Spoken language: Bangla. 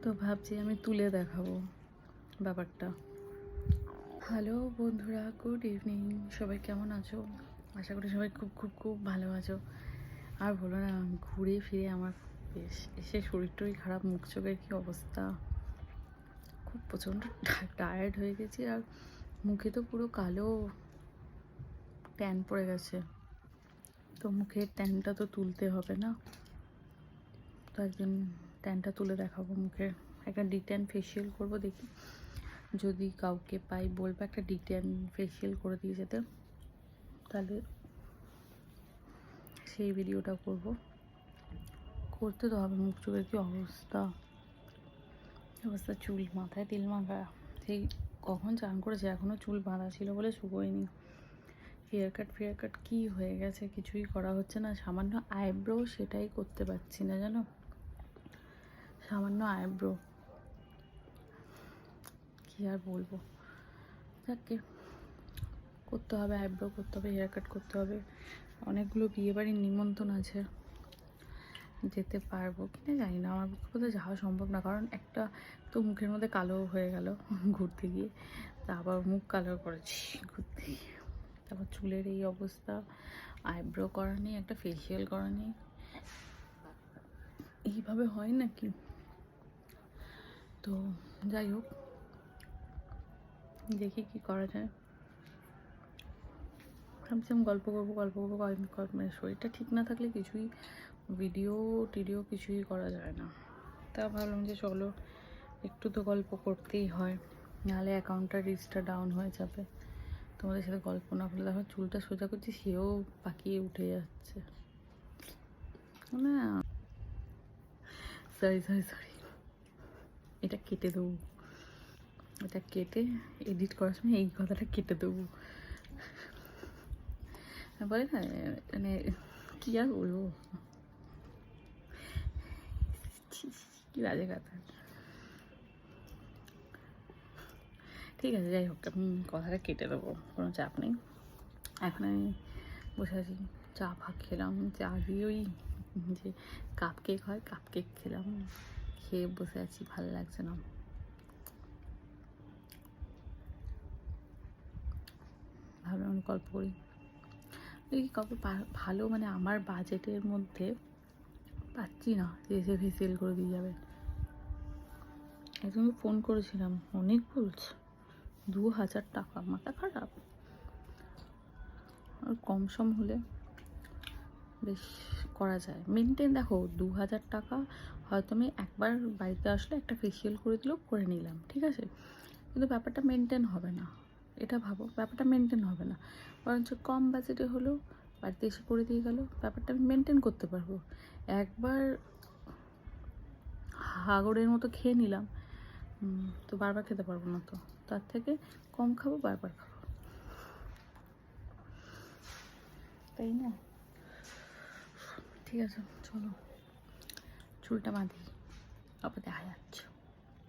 তো ভাবছি আমি তুলে দেখাবো ব্যাপারটা। হ্যালো বন্ধুরা, গুড ইভিনিং। সবাই কেমন আছো? আশা করি সবাই খুব খুব খুব ভালো আছো। আর বলো না, ঘুরে ফিরে আমার বেশ এসে শরীর টরীর খারাপ, মুখ চোখের কী অবস্থা, খুব প্রচণ্ড টায়ার্ড হয়ে গেছি। আর মুখে তো পুরো কালো ট্যান পড়ে গেছে। তো মুখের ট্যানটা তো তুলতে হবে না, তো একদিন ট্যানটা তুলে দেখাবো মুখের। একটা ডিট্যান ফেসিয়াল করবো, দেখি যদি কাউকে পাই বলবো একটা ডিট্যান ফেসিয়াল করে দিয়ে যেতে, তাহলে সেই ভিডিওটা করব। করতে তো হবে, মুখ চোখের কী অবস্থা অবস্থা। চুল মাথায় তেল মাখা, সেই কখন চান করেছে, এখনও চুল বাঁধা ছিল বলে শুকোয়নি। হেয়ার কাট কী হয়ে গেছে, কিছুই করা হচ্ছে না। সামান্য আইব্রো, সেটাই করতে পারছি না জানো, সামান্য আইব্রো। কী আর বলবো, যাকে করতে হবে, আইব্রো করতে হবে, হেয়ার কাট করতে হবে। অনেকগুলো বিয়েবাড়ির নিমন্ত্রণ আছে, যেতে পারবো কিনা জানি না। আমার পক্ষে কোথাও যাওয়া সম্ভব না, কারণ একটা তো মুখের মধ্যে কালো হয়ে গেল ঘুরতে গিয়ে, তারপর মুখ কালো করেছি ঘুরতে গিয়ে, তারপর চুলের এই অবস্থা, আইব্রো করা নেই, একটা ফেসিয়াল করা নেই। এইভাবে হয় নাকি? তো যাই হোক, দেখি কি করা যায়। ভাবছি আমি গল্প করবো কয়েকদিন, মানে শরীরটা ঠিক না থাকলে কিছুই ভিডিও টিডিও কিছুই করা যায় না। তা ভাবলাম যে চলো একটু তো গল্প করতেই হয়, নাহলে অ্যাকাউন্টটা রিচটা ডাউন হয়ে যাবে। তোমাদের সাথে গল্প না করলে দেখো চুলটা সোজা করছি, সেও পাকিয়ে উঠে যাচ্ছে না। সরি, এটা কেটে দেবো, এটা কেটে এডিট করার সময় এই কথাটা কেটে দেবো। বলে না, মানে কী আর বলবো, কি বাজে কথা। ঠিক আছে, যাই হোক, কথাটা কেটে দেবো, কোনো চাপ নেই। এখন আমি বসে আছি, চা ফা খেলাম, চা দিয়ে ওই যে কাপ কেক হয়, কাপ কেক খেলাম, খেয়ে বসে আছি, ভালো লাগছে না। ভাবলাম আমি গল্প করি, দেখি কাউকে ভালো, মানে আমার বাজেটের মধ্যে পাচ্ছি না যে এসে ফেসিয়াল করে দিয়ে যাবে। একজনকে ফোন করেছিলাম, অনেক বলছে 2000 টাকা, মাথা খারাপ। আর কম সম হলে বেশ করা যায় মেনটেন। দেখো 2000 টাকা হয়তো আমি একবার বাড়িতে আসলে একটা ফেসিয়াল করে দিলেও করে নিলাম, ঠিক আছে, কিন্তু ব্যাপারটা মেনটেন হবে না। এটা ভাবো, ব্যাপারটা মেনটেন হবে না। বরঞ্চ কম বাজেটে হলেও বাড়িতে এসে করে দিয়ে গেল, ব্যাপারটা আমি মেনটেন করতে পারবো। একবার হাগরের মতো খেয়ে নিলাম, তো বারবার খেতে পারবো না। তো তার থেকে কম খাবো, বারবার খাবো, তাই না? ঠিক আছে, চলো চুলটা বাঁধি, আবার দেখা যাচ্ছে।